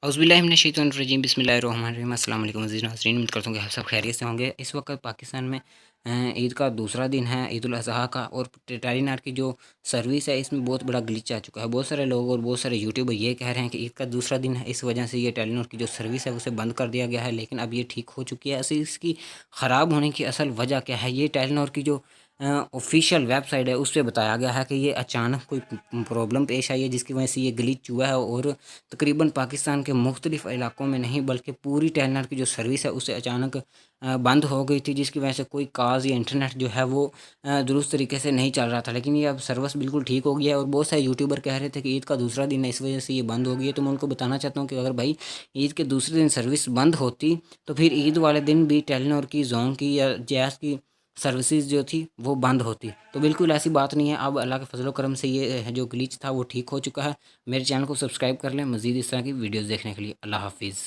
औज़ुबिल्लाहिमिनश्शैतानिर्रजीम बिस्मिल्लाहिर्रहमानिर्रहीम अस्सलाम वालेकुम अज़ीज़ नाज़रीन, उम्मीद करता हूँ कि आप सब खैरियत से होंगे। इस वक्त पाकिस्तान में ईद का दूसरा दिन है, ईद उल अज़हा का, और टेलीनार की जो सर्विस है इसमें बहुत बड़ा ग्लिच आ चुका है। बहुत सारे लोग और बहुत सारे यूट्यूबर ये कह रहे हैं कि ईद का दूसरा दिन है, इस वजह से ये टेलीनॉर की जो सर्विस है उसे बंद कर दिया गया है, लेकिन अब ये ठीक हो चुकी है। ऐसे इसकी ख़राब होने की असल वजह क्या है, ये टेलीनॉर की जो ऑफिशियल वेबसाइट है उस पर बताया गया है कि ये अचानक कोई प्रॉब्लम पेश आई है जिसकी वजह से ये ग्लिच हुआ है, और तकरीबन पाकिस्तान के मुख्तलिफ इलाकों में नहीं बल्कि पूरी टेलीनॉर की जो सर्विस है उसे अचानक बंद हो गई थी, जिसकी वजह से कोई काज या इंटरनेट जो है वो दुरुस्त तरीके से नहीं चल रहा था। लेकिन ये अब सर्विस बिल्कुल ठीक हो गया है, और बहुत सारे यूट्यूबर कह रहे थे कि ईद का दूसरा दिन है इस वजह से ये बंद हो गई है। तो मैं उनको बताना चाहता हूँ कि अगर भाई ईद के दूसरे दिन सर्विस बंद होती तो फिर ईद वाले दिन भी टेलीनॉर की, जोन की या जैस की सर्विसेज जो थी वो बंद होती। तो बिल्कुल ऐसी बात नहीं है, अब अल्लाह के फजल करम से ये जो ग्लिच था वो ठीक हो चुका है। मेरे चैनल को सब्सक्राइब कर लें मज़ीद इस तरह की वीडियोज़ देखने के लिए। अल्लाह हाफिज़।